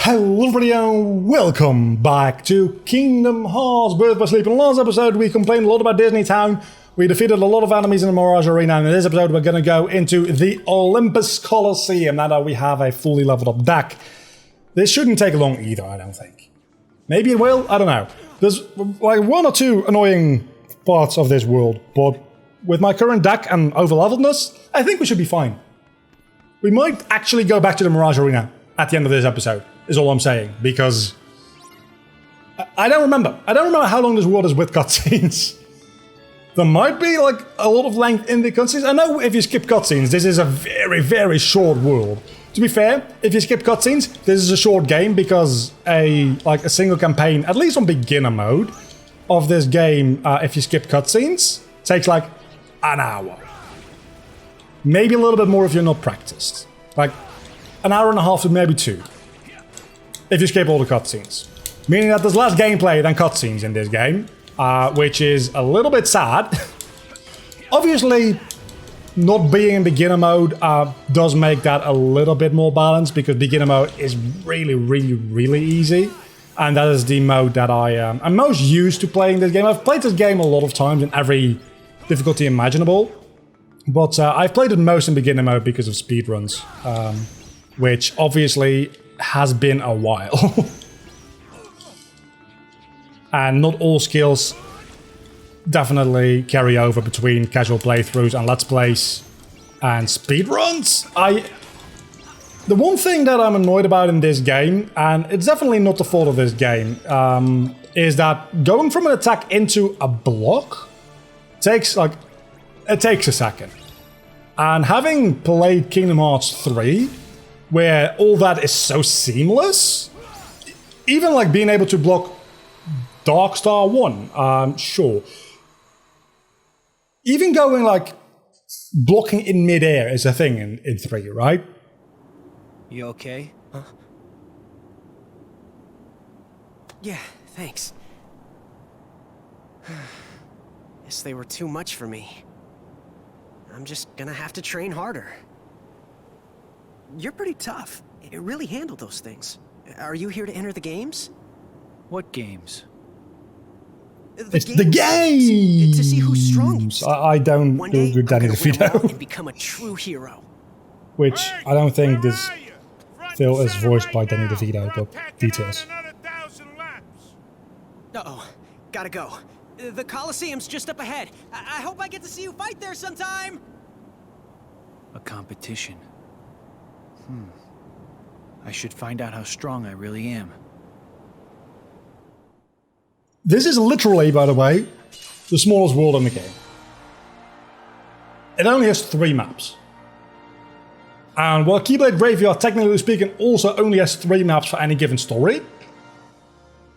Hello everybody and welcome back to Kingdom Hearts Birth by Sleep. In the last episode we complained a lot about Disney Town. We defeated a lot of enemies in the Mirage Arena, and in this episode we're going to go into the Olympus Coliseum now that we have a fully leveled up deck. This shouldn't take long either, I don't think. Maybe it will, I don't know. There's like one or two annoying parts of this world, but with my current deck and overleveledness, I think we should be fine. We might actually go back to the Mirage Arena at the end of this episode, is all I'm saying, because I don't remember. I don't remember how long this world is with cutscenes. There might be like a lot of length in the cutscenes. I know if you skip cutscenes, this is a very, very short world. To be fair, if you skip cutscenes, this is a short game because a single campaign, at least on beginner mode of this game, if you skip cutscenes, takes like an hour. Maybe a little bit more if you're not practiced. Like an hour and a half to maybe 2. If you skip all the cutscenes. Meaning that there's less gameplay than cutscenes in this game, which is a little bit sad. Obviously, not being in beginner mode does make that a little bit more balanced, because beginner mode is really, really, really easy. And that is the mode that I'm most used to playing this game. I've played this game a lot of times in every difficulty imaginable. But I've played it most in beginner mode because of speedruns, which obviously has been a while. And not all skills definitely carry over between casual playthroughs and let's plays and speedruns. The one thing that I'm annoyed about in this game, and it's definitely not the fault of this game, is that going from an attack into a block takes a second. And having played Kingdom Hearts 3, where all that is so seamless, even like being able to block Dark Star 1, sure. Even going like blocking in midair is a thing in 3, right? You okay? Huh? Yeah, thanks. Guess they were too much for me. I'm just gonna have to train harder. You're pretty tough. You really handled those things. Are you here to enter the games? What games? It's the games! To see who's strong. I don't do good Danny DeVito. And become a true hero. Which I don't think this Phil is voiced by Danny DeVito, but details. Uh-oh. Gotta go. The Coliseum's just up ahead. I hope I get to see you fight there sometime! A competition. I should find out how strong I really am. This is literally, by the way, the smallest world in the game. It only has 3 maps. And while Keyblade Graveyard, technically speaking, also only has 3 maps for any given story,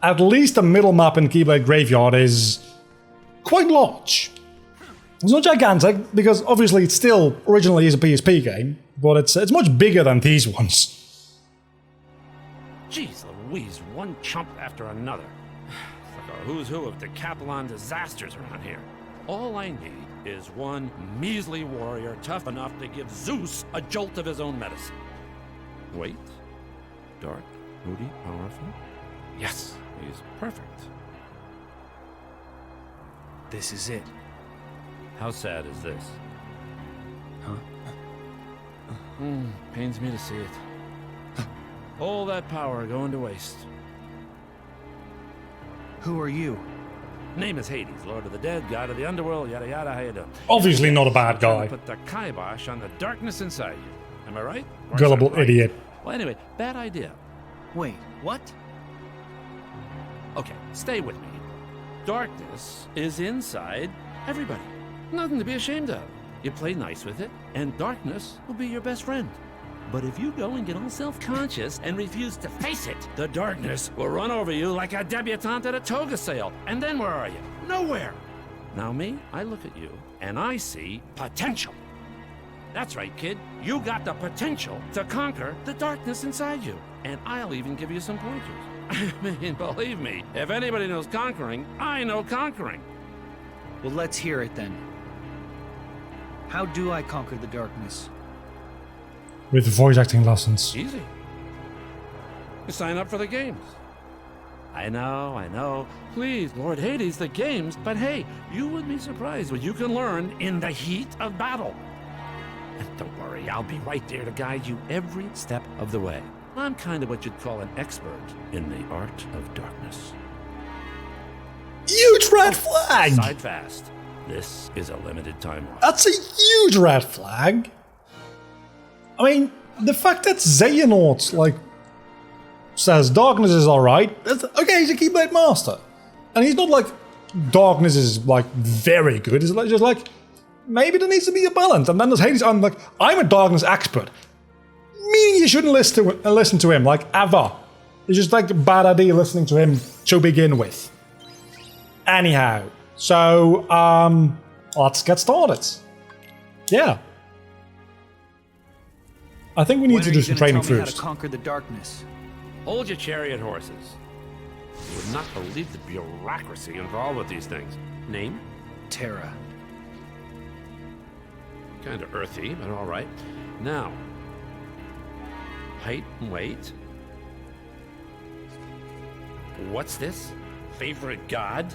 at least the middle map in Keyblade Graveyard is quite large. It's not gigantic, because obviously it still originally is a PSP game, but it's much bigger than these ones. Jeez Louise, one chump after another. It's like a who's who of Decathlon disasters around here. All I need is one measly warrior tough enough to give Zeus a jolt of his own medicine. Wait. Dark, moody, powerful? Yes, he's perfect. This is it. How sad is this? Huh? Pains me to see it. All that power going to waste. Who are you? Name is Hades, Lord of the Dead, God of the Underworld, yada yada, how you doing? Obviously not a bad guy. Put the kibosh on the darkness inside you. Am I right? Gullible idiot. Well, anyway, bad idea. Wait, what? Okay, stay with me. Darkness is inside everybody. Nothing to be ashamed of. You play nice with it, and darkness will be your best friend. But if you go and get all self-conscious and refuse to face it, the darkness will run over you like a debutante at a toga sale. And then where are you? Nowhere. Now me, I look at you, and I see potential. That's right, kid. You got the potential to conquer the darkness inside you. And I'll even give you some pointers. I mean, believe me, if anybody knows conquering, I know conquering. Well, let's hear it then. How do I conquer the darkness? With voice acting lessons. Easy. You sign up for the games. I know. Please, Lord Hades, the games. But hey, you would be surprised what you can learn in the heat of battle. And don't worry, I'll be right there to guide you every step of the way. I'm kind of what you'd call an expert in the art of darkness. Huge red flag! Side fast. This is a limited time offer. That's a huge red flag. I mean, the fact that Xehanort, like, says darkness is alright. Okay, he's a Keyblade Master. And he's not like, darkness is, like, very good. It's like, just like, maybe there needs to be a balance. And then there's Hades, I'm like, I'm a darkness expert. Meaning you shouldn't listen to him, like, ever. It's just like a bad idea listening to him to begin with. Anyhow, so, let's get started. Yeah. I think we need to do some training tell me first. How to conquer the darkness? Hold your chariot horses. You would not believe the bureaucracy involved with these things. Name? Terra. Kind of earthy, but all right. Now, height and weight. What's this? Favorite god?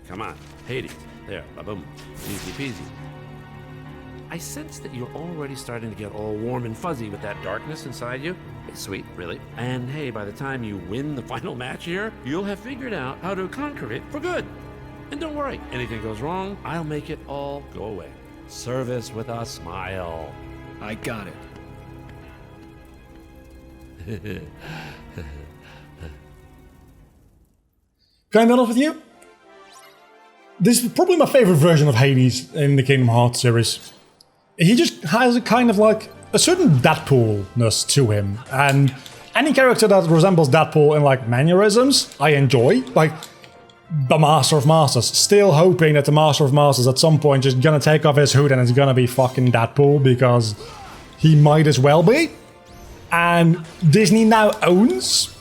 Come on, Hades. There, ba-boom. Easy peasy. I sense that you're already starting to get all warm and fuzzy with that darkness inside you. It's sweet, really. And hey, by the time you win the final match here, you'll have figured out how to conquer it for good. And don't worry, anything goes wrong, I'll make it all go away. Service with a smile. I got it. Can I be honest with you? This is probably my favorite version of Hades in the Kingdom Hearts series. He just has a kind of like a certain Deadpool-ness to him, and any character that resembles Deadpool in like mannerisms, I enjoy. Like the Master of Masters, still hoping that the Master of Masters at some point is gonna take off his hood and it's gonna be fucking Deadpool, because he might as well be. And Disney now owns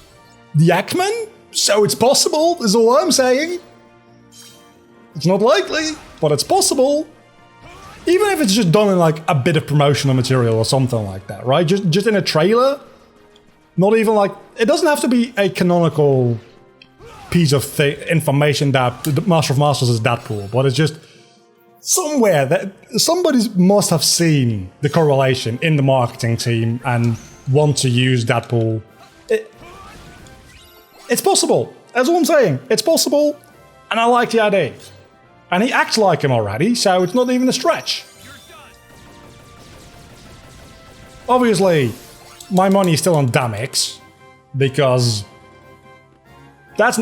the X-Men, so it's possible, is all I'm saying. It's not likely, but it's possible. Even if it's just done in like a bit of promotional material or something like that, right? Just in a trailer. Not even like, it doesn't have to be a canonical piece of information that the Master of Masters is Deadpool, but it's just somewhere that somebody must have seen the correlation in the marketing team and want to use Deadpool. It's possible. That's all I'm saying. It's possible, and I like the idea. And he acts like him already, so it's not even a stretch. Obviously, my money is still on Damix, because that's...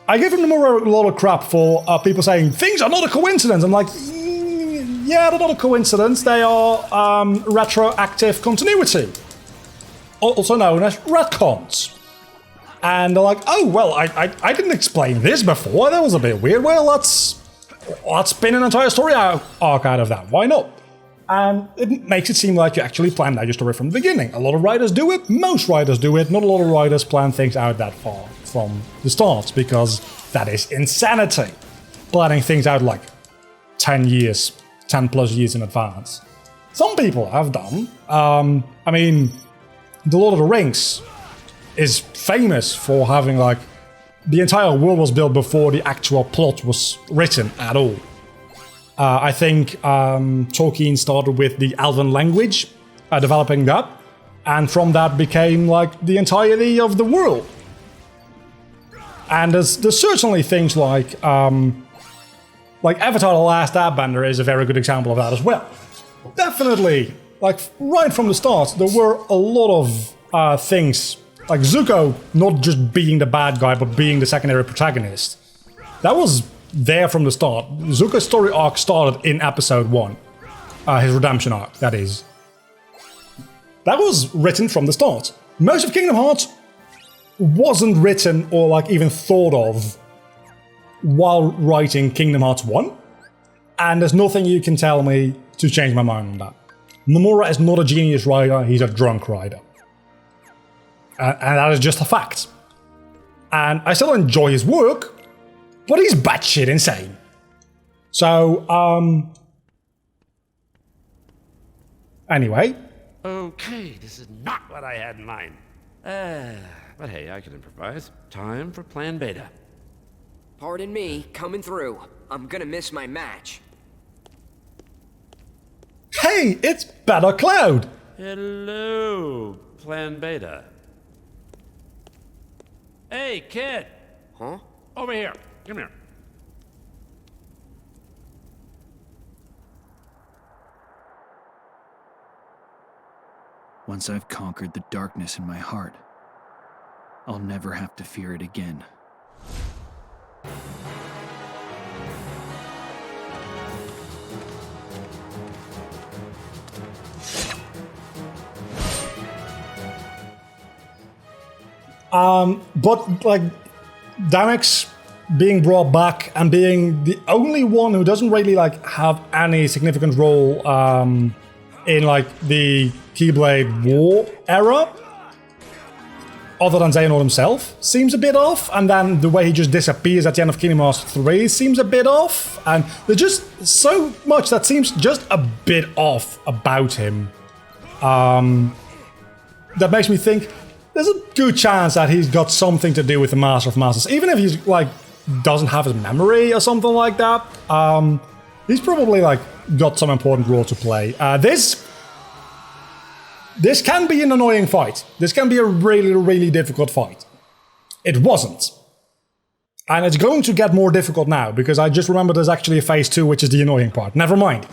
I give him a lot of crap for people saying, things are not a coincidence. I'm like, yeah, they're not a coincidence. They are retroactive continuity, also known as retcons. And they're like, oh, well, I didn't explain this before. That was a bit weird. Well, let's spin an entire story arc out of that. Why not? And it makes it seem like you actually planned out your story from the beginning. A lot of writers do it. Most writers do it. Not a lot of writers plan things out that far from the start, because that is insanity. Planning things out like 10 years, 10 plus years in advance. Some people have done. I mean, The Lord of the Rings is famous for having like the entire world was built before the actual plot was written at all. I think Tolkien started with the Elven language, developing that, and from that became like the entirety of the world. And there's certainly things like Avatar: The Last Airbender is a very good example of that as well. Definitely, like right from the start, there were a lot of things. Like Zuko not just being the bad guy, but being the secondary protagonist. That was there from the start. Zuko's story arc started in episode 1. His redemption arc, that is. That was written from the start. Most of Kingdom Hearts wasn't written or like even thought of while writing Kingdom Hearts 1. And there's nothing you can tell me to change my mind on that. Nomura is not a genius writer, he's a drunk writer. And that is just a fact. And I still enjoy his work, but he's batshit insane. So, anyway, Okay, this is not what I had in mind. But hey, I can improvise. Time for Plan Beta. Pardon me, coming through. I'm gonna miss my match. Hey, it's Better Cloud! Hello, Plan Beta. Hey, kid! Huh? Over here. Come here. Once I've conquered the darkness in my heart, I'll never have to fear it again. But, like, Damex being brought back and being the only one who doesn't really, like, have any significant role, in, like, the Keyblade War era, other than Xehanort himself, seems a bit off, and then the way he just disappears at the end of Kingdom Hearts 3 seems a bit off, and there's just so much that seems just a bit off about him. That makes me think there's a good chance that he's got something to do with the Master of Masters, even if he's, like, doesn't have his memory or something like that. He's probably, like, got some important role to play. This can be an annoying fight. This can be a really, really difficult fight. It wasn't. And it's going to get more difficult now, because I just remember there's actually a phase 2, which is the annoying part. Never mind.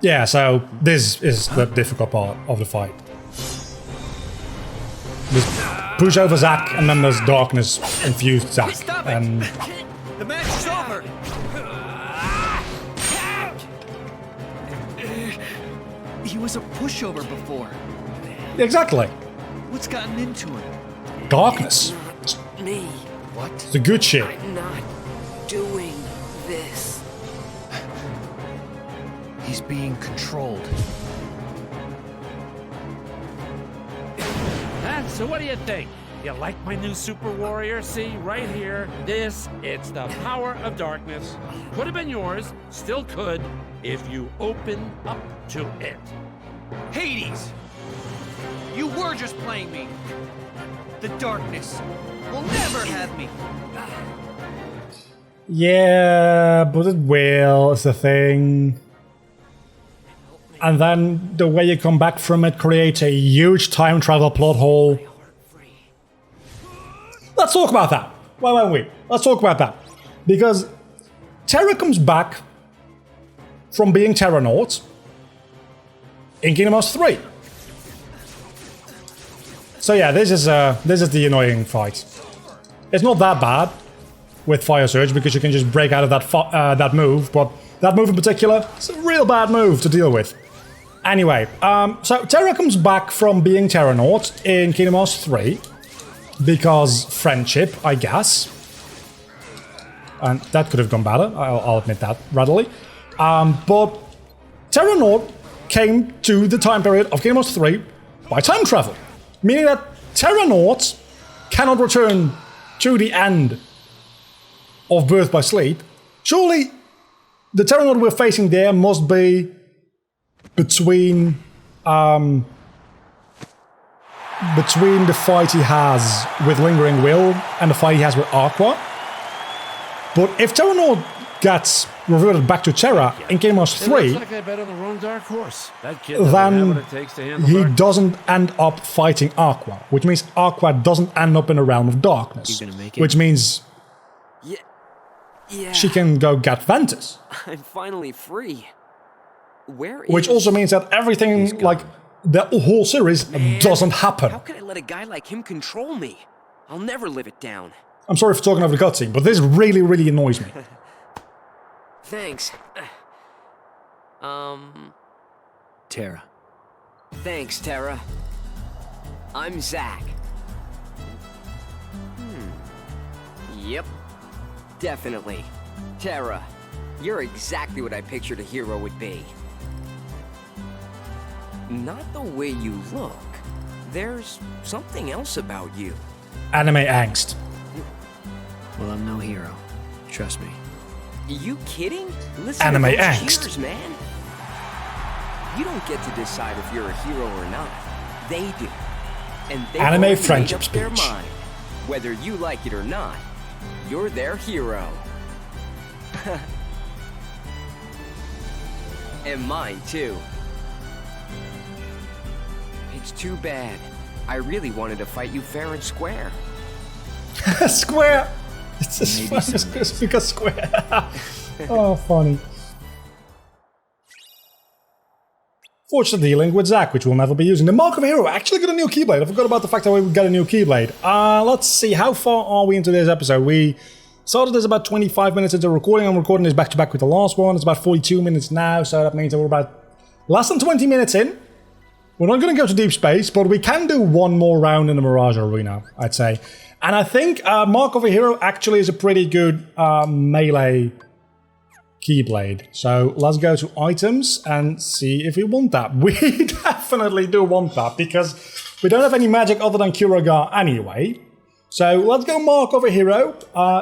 Yeah, so this is the difficult part of the fight. There's push over Zack, and then there's darkness infused Zack. Stop it! And The match is over! He was a pushover before. exactly, What's gotten into him? darkness. Me. What? It's the good shit. I'm not doing this. He's being controlled. So what do you think? You like my new Super Warrior? See, right here. It's the power of darkness. Could have been yours, still could, if you open up to it. Hades! You were just playing me. The darkness will never have me. Yeah, but it will, is the thing. And then the way you come back from it creates a huge time travel plot hole. Let's talk about that. Why don't we? Let's talk about that. Because Terra comes back from being Terranaut in Kingdom Hearts 3. So yeah, this is the annoying fight. It's not that bad with Fire Surge because you can just break out of that move, but that move in particular is a real bad move to deal with. Anyway, so Terra comes back from being Terranaut in Kingdom Hearts 3 because friendship, I guess. And that could have gone better, I'll admit that readily. But Terranaut came to the time period of Kingdom Hearts 3 by time travel, meaning that Terranauts cannot return to the end of Birth by Sleep. Surely the Terranaut we're facing there must be between the fight he has with Lingering Will and the fight he has with Aqua. But if Terranaut gets reverted back to Terra in Kingdom Hearts 3, Looks like I bet on the wrong dark horse. That kid doesn't have then what it takes to handle he darkness. doesn't end up fighting Aqua, which means Aqua doesn't end up in the realm of darkness. You gonna make it? Which means Yeah. she can go get Ventus. I'm finally free. Where is... Which also means that everything, like, the whole series doesn't happen. How could I let a guy like him control me? I'll never live it down. I'm sorry for talking over the cutscene, but this really, really annoys me. Thanks. Terra. Thanks, Terra. I'm Zack. Yep. Definitely. Terra, you're exactly what I pictured a hero would be. Not the way you look. There's something else about you. Anime angst. Well, I'm no hero. Trust me. You kidding? Listen Anime to those angst. cheers, man. You don't get to decide if you're a hero or not. They do. And they Anime already friendship made up their speech. mind. Whether you like it or not, you're their hero. And mine, too. It's too bad. I really wanted to fight you fair and square. Square! It's as fun as Crispy Square. Oh, funny. Fortune dealing with Zack, which we'll never be using. The Mark of a Hero actually got a new Keyblade. I forgot about the fact that we got a new Keyblade. Let's see, how far are we into this episode? We started this about 25 minutes into recording. I'm recording this back-to-back with the last one. It's about 42 minutes now, so that means that we're about less than 20 minutes in. We're not going to go to deep space, but we can do one more round in the Mirage Arena, I'd say. And I think Mark of a Hero actually is a pretty good melee Keyblade. So let's go to items and see if we want that. We definitely do want that because we don't have any magic other than Kuragar anyway. So let's go Mark of a Hero.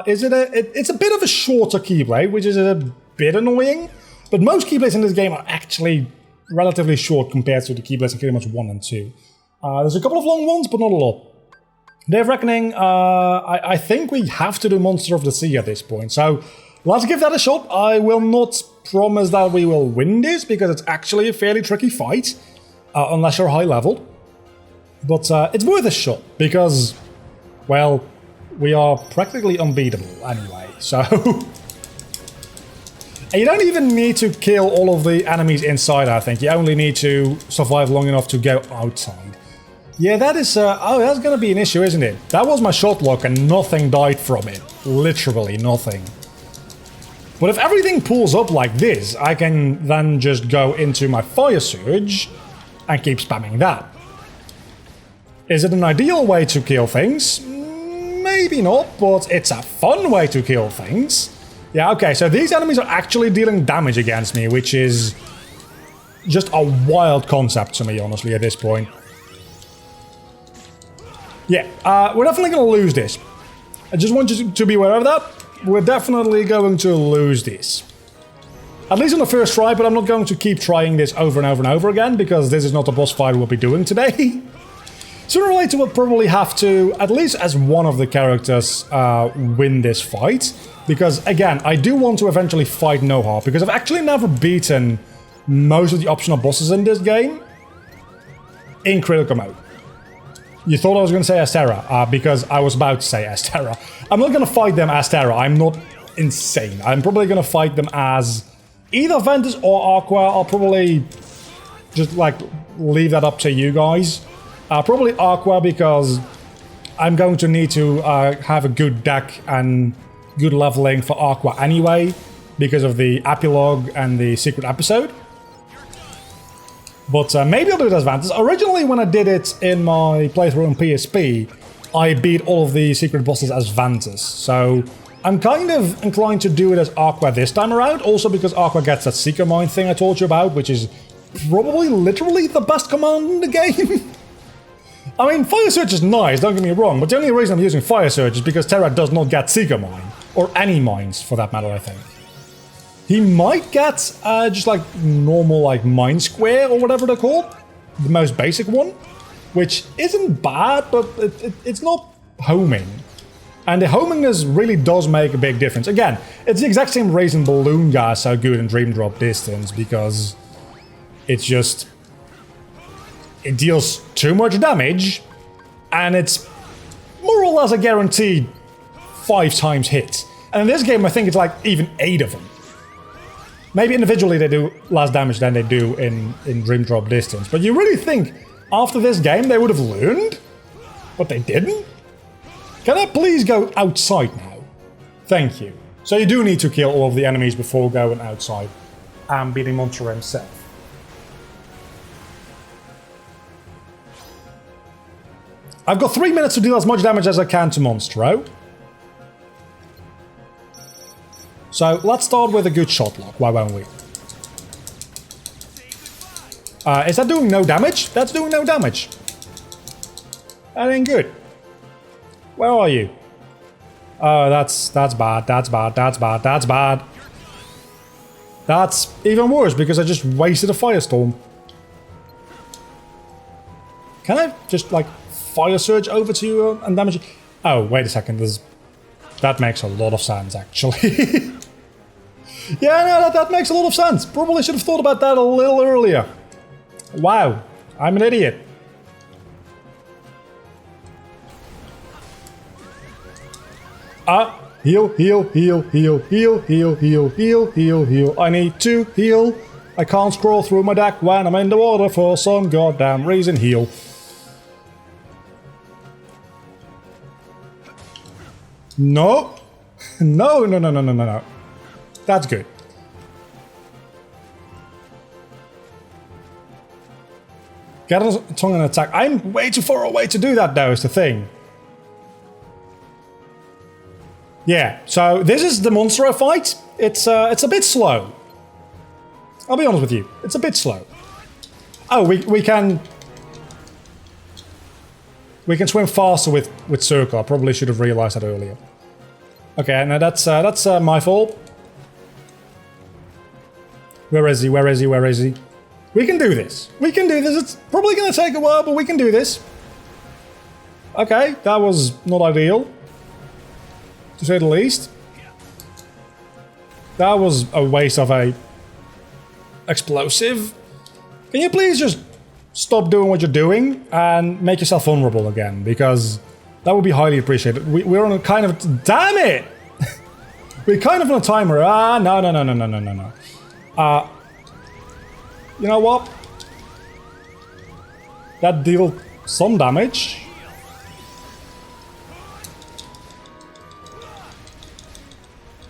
It's a bit of a shorter Keyblade, which is a bit annoying. But most Keyblades in this game are actually relatively short compared to the Keyblades in Kingdom Hearts 1 and 2. There's a couple of long ones, but not a lot. Day of Reckoning, I think we have to do Monster of the Sea at this point. So let's give that a shot. I will not promise that we will win this, because it's actually a fairly tricky fight, unless you're high leveled. But it's worth a shot, because, well, we are practically unbeatable anyway, so... And you don't even need to kill all of the enemies inside, I think. You only need to survive long enough to go outside. Yeah, that is... that's gonna be an issue, isn't it? That was my shot lock and nothing died from it. Literally nothing. But if everything pulls up like this, I can then just go into my Fire Surge and keep spamming that. Is it an ideal way to kill things? Maybe not, but it's a fun way to kill things. Yeah, okay, so these enemies are actually dealing damage against me, which is just a wild concept to me, honestly, at this point. Yeah, we're definitely going to lose this. I just want you to be aware of that. We're definitely going to lose this. At least on the first try, but I'm not going to keep trying this over and over and over again, because this is not the boss fight we'll be doing today. Sooner or later, we'll probably have to, at least as one of the characters, win this fight. Because, again, I do want to eventually fight Noha, because I've actually never beaten most of the optional bosses in this game in critical mode. You thought I was going to say as Terra, because I was about to say as Terra. I'm not going to fight them as Terra, I'm not insane. I'm probably going to fight them as either Ventus or Aqua. I'll probably just, like, leave that up to you guys. Probably Aqua, because I'm going to need to have a good deck and good leveling for Aqua anyway, because of the epilogue and the secret episode. But maybe I'll do it as Ventus. Originally, when I did it in my playthrough on PSP, I beat all of the secret bosses as Ventus. So I'm kind of inclined to do it as Aqua this time around, also because Aqua gets that Seeker Mind thing I told you about, which is probably literally the best command in the game. I mean, Fire Surge is nice, don't get me wrong, but the only reason I'm using Fire Surge is because Terra does not get Seeker Mind. Or any mines, for that matter, I think. He might get just like normal like Mind Square or whatever they're called. The most basic one. Which isn't bad, but it's not homing. And the homingness really does make a big difference. Again, it's the exact same reason Balloon Gas is so good in Dream Drop Distance, because it's just... it deals too much damage, and it's more or less a guaranteed 5 times hit. And in this game, I think it's like even 8 of them. Maybe individually they do less damage than they do in Dream Drop Distance. But you really think after this game they would have learned? But they didn't? Can I please go outside now? Thank you. So you do need to kill all of the enemies before going outside and beating Monster himself. I've got 3 minutes to deal as much damage as I can to Monstro. So let's start with a good shot lock, why won't we? Is that doing no damage? That's doing no damage. That ain't good. Where are you? Oh, that's bad. That's bad. That's bad. That's bad. That's even worse because I just wasted a firestorm. Can I just like fire surge over to you and damage you? Oh, wait a second. That makes a lot of sense, actually. Yeah, no, that makes a lot of sense. Probably should have thought about that a little earlier. Wow, I'm an idiot. Heal, heal, heal, heal, heal, heal, heal, heal, heal, heal. I need to heal. I can't scroll through my deck when I'm in the water for some goddamn reason. Heal. No. No, no, no, no, no, no, no. That's good. Get on tongue and attack. I'm way too far away to do that, though, is the thing. Yeah, so this is the monster I fight. It's a bit slow. I'll be honest with you. It's a bit slow. Oh, we can swim faster with Circle. I probably should have realized that earlier. Okay, now that's my fault. Where is he? Where is he? Where is he? We can do this. We can do this. It's probably going to take a while, but we can do this. Okay, that was not ideal, to say the least. That was a waste of a explosive. Can you please just stop doing what you're doing and make yourself vulnerable again? Because that would be highly appreciated. We're on a kind of... Damn it! We're kind of on a timer. No, no, no, no, no, no, no, no. You know what? That dealt some damage.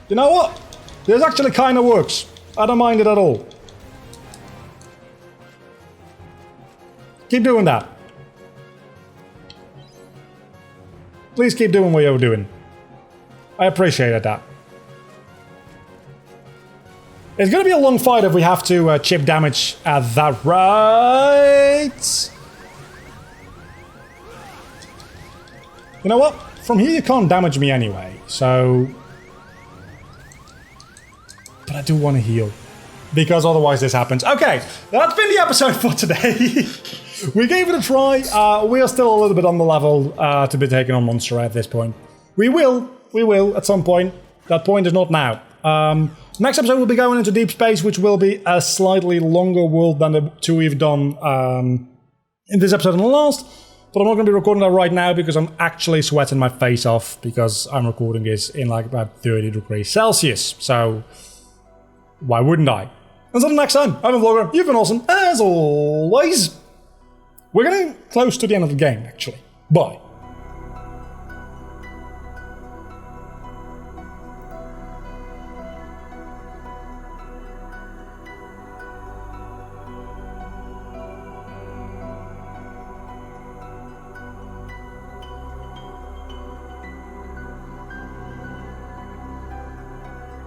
You know what? This actually kind of works. I don't mind it at all. Keep doing that. Please keep doing what you're doing. I appreciate that. It's going to be a long fight if we have to chip damage at that rate. You know what? From here you can't damage me anyway, so... But I do want to heal. Because otherwise this happens. Okay, that's been the episode for today. We gave it a try. We are still a little bit on the level to be taking on Monster at this point. We will at some point. That point is not now. Next episode we'll be going into deep space, which will be a slightly longer world than the two we've done in this episode and the last. But I'm not going to be recording that right now because I'm actually sweating my face off because I'm recording this in like about 30 degrees Celsius. So why wouldn't I? Until next time, I'm a vlogger. You've been awesome as always. We're getting close to the end of the game, actually. Bye.